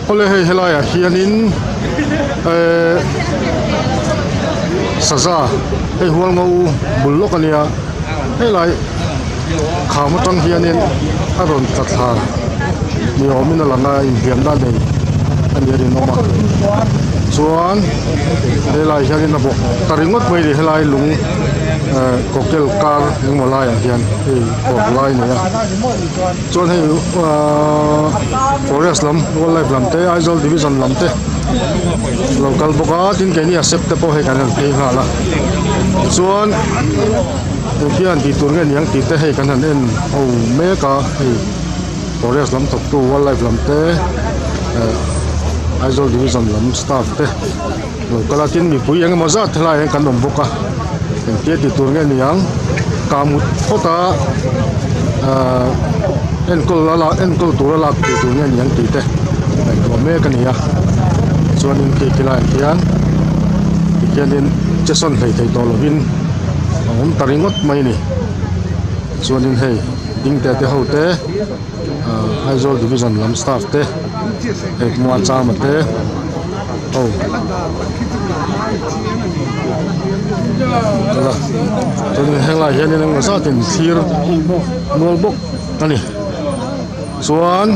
ole hei helai a hianin saza hei hual ngau bullok ania helai khama tang hianin aron tatha ni omina langa in hiam da nei ani rin oma chuan helai hianin abo taringot mai ri helai lung cocktail car ng malay hian hei kok lai ne chuan hei forest lam wildlife lam te Aizawl division lam te local boka tin ke ni accept te po he kan he hala chuan hian ti tur nge niang ti te he kan han en o meka hei forest lam tok tu wildlife lam te Aizawl division lam staff te local tin mi pui ang maza thlai kan dom boka cái ti tur nge niang kamut khota enkol tur la ti tur nge niang ti te ko me kan ya chuan in ke kila hianin cheson thei to lovin taringot mai ni chuan in hei ding te ho te Aizawl division lam staff te hei mua chama te Jadi helai hian in ngasa tin thir nol bok ani chuan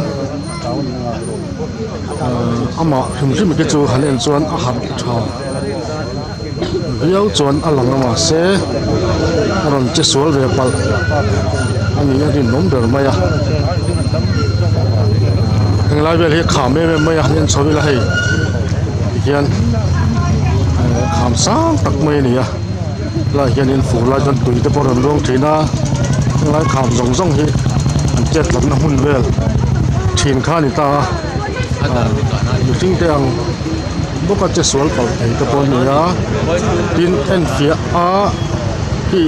ama him ke chu hanen chuan a hat tha riau chuan alang ama se ron che sol ve pal ani ya rin nom der maya helai vel hi khame me maya nen chobila hei hian kham sang tak mai ni ya la hianin fula jan tui te poron rong thina lai kham zong zong hi jet lam na hun vel thin kha ni ta ting te ang boka che sol pal thei te pon ni ya tin en fia a hi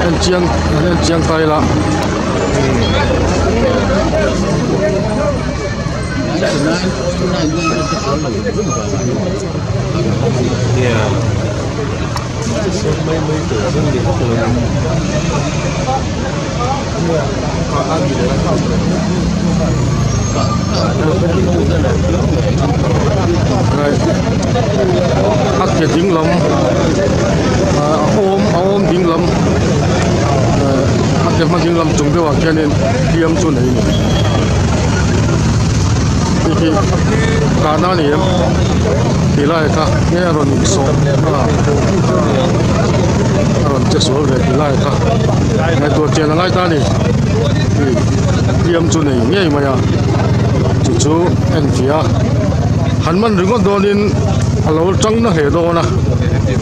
en chiang tai la Yeah. Mấy tuổi dân thì tuổi ắt cái tiếng lầm ôm tiếng lầm ắt cái mà tiếng lầm chúng tôi vào kia nên tiêm chỗ này thì cả na này thì lại ta nghe rồi mình sống rồi chết số về thì lại ta ngày tuổi trẻ là lại ta này thì tiêm chỗ này nghe mà ya chú anh phía hắn mình đừng có đồ nên lâu trắng nó hết đồ na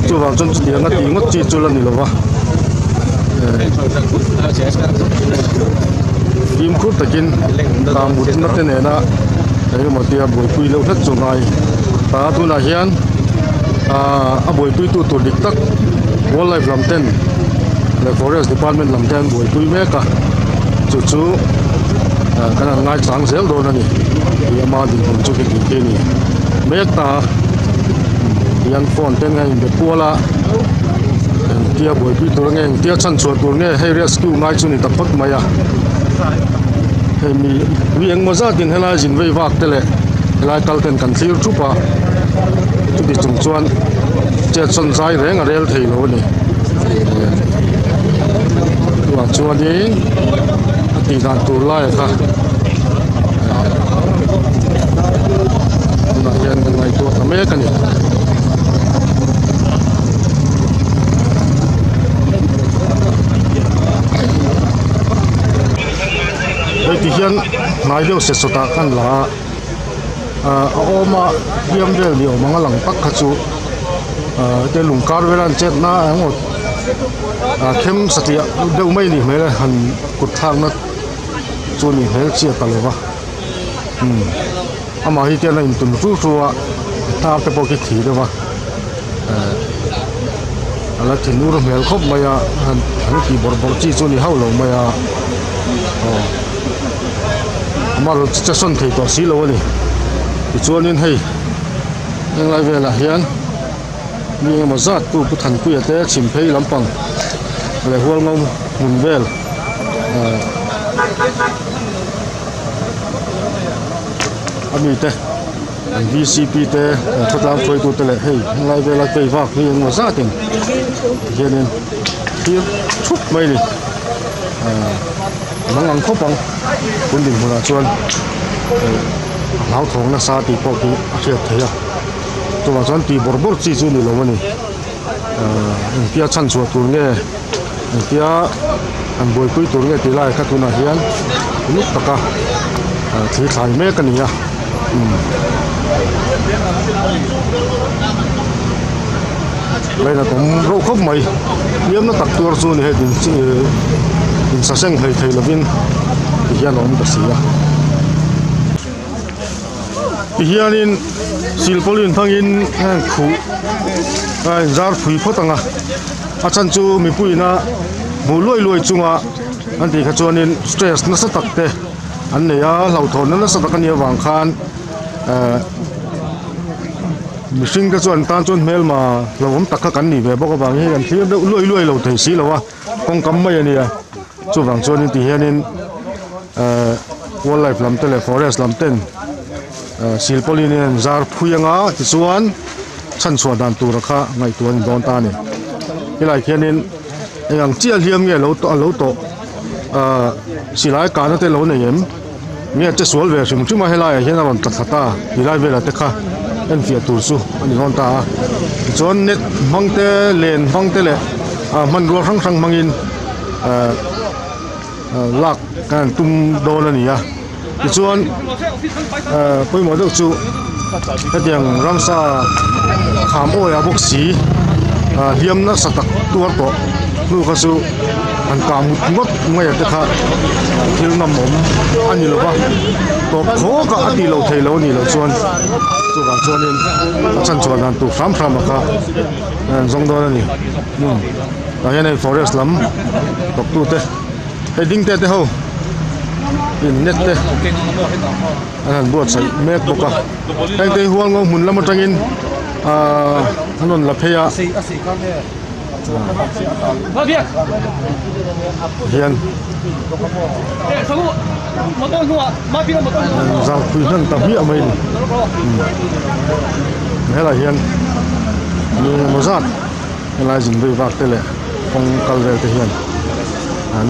chú vào trong tiếng cái tiếng ngất chỉ chú lần này rồi phim cút tại kinh làm một nó thế này na đấy mà tia buổi quy lâu hết chỗ này ta tu là hiền buổi quy tu địch tắc wildlife làm tên là forest department làm tên buổi quy mấy cả chú cái là ngay sáng sớm đồ này thì mà đi cùng chú cái này mấy ta hiền phone tên ngay để qua là tia buổi quy tu nghe tia chân chuột tu nghe hay rescue ngay chú này tập phát mày mi vieng mo za tin hela jin vei wak tele lai kal ten kan thir thupa tu di chung chuan che chon zai reng a rel thei lo ni wa chuan ni ti dan tur lai kha na hian ngai tu ta me kan ni thì hiện nay đều sẽ sota kan la oma hiam del ni omanga lang tak khachu te lungkar velan chet na angot khem satia deu mai ni mele han kut thang na chu ni hel chi talowa ama hi te na in tun ru ruwa ta te po ki thi dewa ala thinur mel khop maya han ki bor bor chi chu ni haulo maya mà rồi chắc chắn thấy có xí lâu này thì cho nên hay nhưng lại về là hiền nhưng mà rất tu bút thành quy ở đây chìm phê lắm bằng le hual ngom mun vel ami te VCP te thatlam foi tu te le hei lai vela pe vak ni ngo za tin hianin hi thup mai ni mangang khopang kun din huna chuan lau thong na sa ti pok hi a thiat theya chuwa chuan ti borbor chi chu ni lo mani pia chan chu tur nge pia an boi pui tur nge ti lai kha tuna hian luk taka thi thlai me ka ni ya bây giờ cũng rau khóc mày yếm nó tặc tua xuống này thì sa sen thầy thầy là viên thì hiện nó cũng xí à thì hiện in silpolin thang in khu jar phui phot anga a chan chu mi pui na mu loi loi chunga an ti kha chuan in stress na sa tak te an ne ya lau thon na sa tak ani wang khan mishing ka chuan tan chuan mel ma lawm takha kan ni ve bawk awang hi kan thlir deuh luai luai lo thei si lowa kong kam mai ania chu wang chuan in ti hianin wildlife lam tele forest lam ten silpolin in zar phuyanga ti chuan chan chhuat dan tur kha ngai tuan don ta ni hilai khianin engang chial hiam nge lo to silai ka na te lo nei em nge che sual ve sim chuma helai hian awan tathata hilai vela te kha en fia tur su ani hon ta chon net mangte len mangte le man ro rang rang mangin lak kan tum don ani ya chuan poi mo deuh chu hetiang ramsa kham oya bok si hiam na satak tuar to nu kha su an ka mut ngot ngai te kha thil nam mom ani lo ba to kho ka ati lo thei lo ni lo chuan chu ga chuan in chan chuan an tu fram kha zong do ni hian forest lam tok tu te heading te ho in net te an buat sai mek boka heng te hual ngom mun lam atangin anon la pheya hian zau phui nan ta hi amai hela hian ni mozat hela jin be vak tele kong kalvel te hian an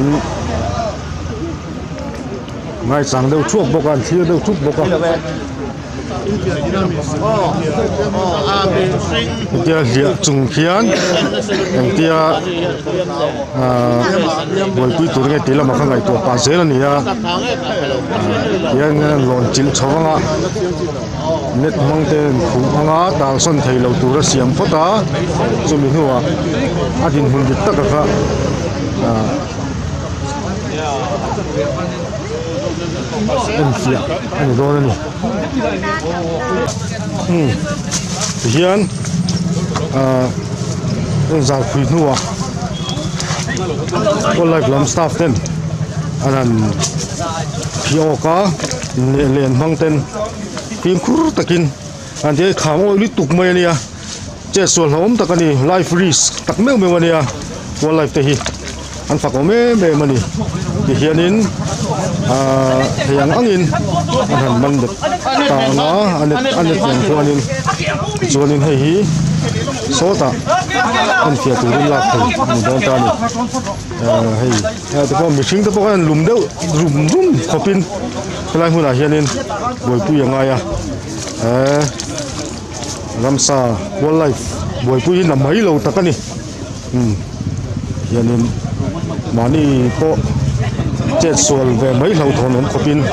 ngai sang deuh thuak bokan thir deuh thuk boka tia lia chung khian ang tia boi pui tur nge tila ma khangai to pa zel ani ya yang lon chil chawanga net mangten khumanga dang son thei lo tur siam phota chumi huwa adin hun bit taka kha en fia ani don ani hian zau phui nuwa wildlife lam staff ten anan phioka len mangten pim khur takin an te khamo li tuk mai ania che sol hom takani life risk tak meu meu ania wildlife te hi an phako me mani ti hianin yang angin an man de ta nga anet yang chuanin hei hi sota an fia turin lak thei ni don ta ni hei te ko mishing te ko an lum deuh rum khopin lai huna hianin boi pu yanga ya ramsa wildlife boi pu na mai lo takani hianin mani po chết xuân về mấy lâu thôn nó có pin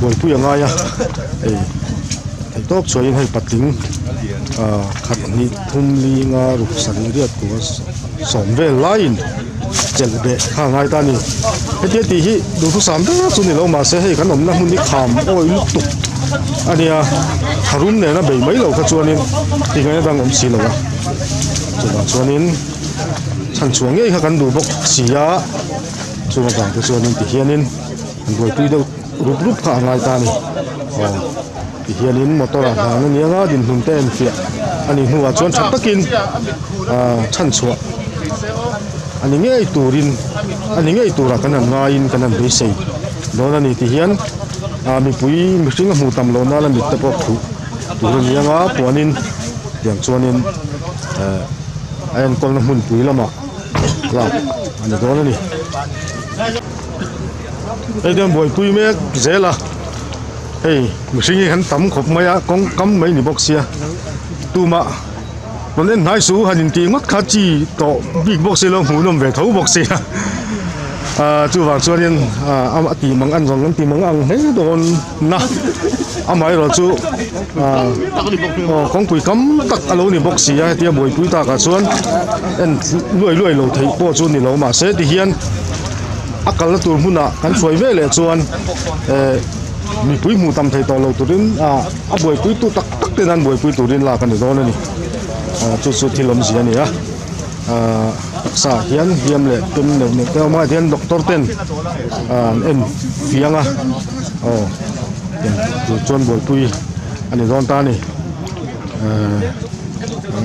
buổi pui ngay à thầy tốt cho anh hay bắt tính khát ni thum li nga rục sắn riết của sòng về line chết để hàng ngày ta ni cái tiết thì hi đủ thứ sắm đó cho nên lâu mà sẽ hay cái nấm nó muốn đi khám ôi lúc tục anh à harum này nó bị mấy lâu cái cho nên thì cái đang ngắm xì lâu à cho nên chẳng chuông ấy cái đủ bốc xì á cho nên cái cho nên thì hiện nên rồi tuy đâu rút rút cả ngày ta này hianin motor na nianga din hum ten fia ani huwa chuan that takin chan chua ani ngei turin ani ngei tura kan nga in kan be sei dona ni ti hian mi pui mi singa mu tam lo na la mit te po khu tur nianga puanin tiang chuanin ayan kol na mun pui lama la ani dona ni ai dem boy pui me zela hey mi singi han tam khop maya kong kam mai ni boxia tuma còn nên hai số hành trình mất khá chi to big box lo hú nôm về thấu box chú vàng cho nên tì măng ăn rồi tì măng ăn hết đồn na ấy rồi chú con quỷ cấm tắc alo ni box ya tia bồi quỷ ta cả xuân en lùi lầu thấy po chú ni lầu mà sẽ thì hiền akal là tuần huna kan suy về lệ xuân mi quỷ mù tâm thấy to lầu tuần bồi quỷ tu tắc tên ăn bồi quỷ tuần là kan được đó này chút thì làm gì này sa hiam lệ tum ne tao mai hian doctor ten em fiang chọn bồi pui anh don ta này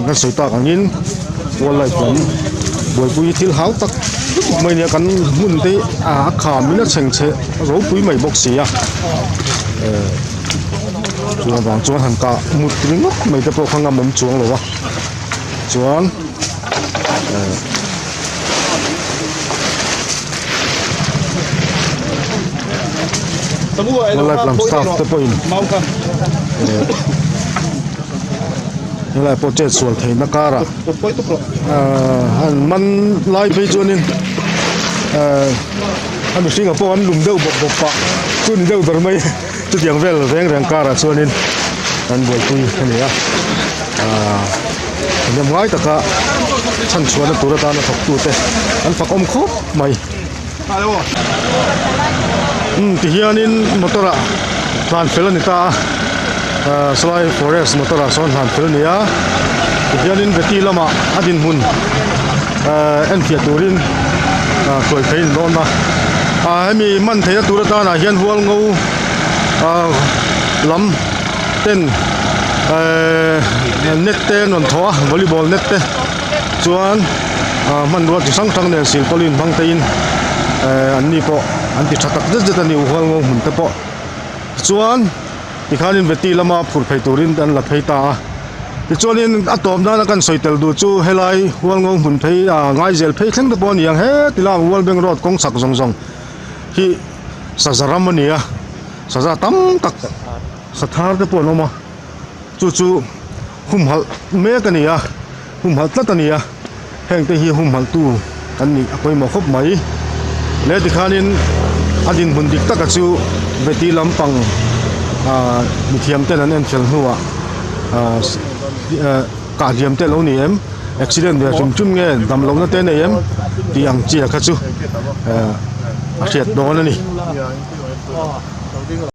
cái sợi ta càng in qua lại cũng bồi pui thiếu háo tắc mấy nhà cắn muốn thế khám mình nó chỉnh chế rấu pui mày bốc xì chuan vàng chuan hàng cả một tiếng ngốc mấy cái bộ khang ngầm mắm chuông rồi chuan lại làm staff tới point lại project sual thấy nó cả anh man lại bây giờ nên anh mình Singapore anh lùng đâu bọc bọc bạc chun đâu rồi mấy chút tiếng vel reng cả ra cho nên anh buổi vui cái này nhưng ngay tất cả chân chuột nó tụt ra nó thọc tụt đấy anh phải ôm khốp mày thì hiện in motor plan phê lên ta slide forest motor son plan phê lên ya thì hiện in về ti lama adin hun anh phía turin tuổi thấy non mà em mình man thấy tụt ra là hiện hual ngô lắm tên net te non thoa volleyball net te chuan man ruat chi sang tang ne sil polin bang te in an ni po an ti thatak zet ani uhal ngo hun te po chuan ti khanin veti lama phur phei turin an la phei ta ti chuanin atom na kan soitel du chu helai hual ngo hun phei ngai zel phei thleng te po ni ang he tilam wal beng road kong sak zong zong hi sazaram ania saza tam tak sathar te po no ma chu hum hal me ka ni hum hal tlat ani heng te hi hum hal tu kan ni akoi ma khop mai le ti khanin adin bun dik taka chu veti lampang mi thiam ten an en fel huwa ka diam te lo ni em accident de chum nge dam lo na te ne em ti ang chia kha chu a riat do na ni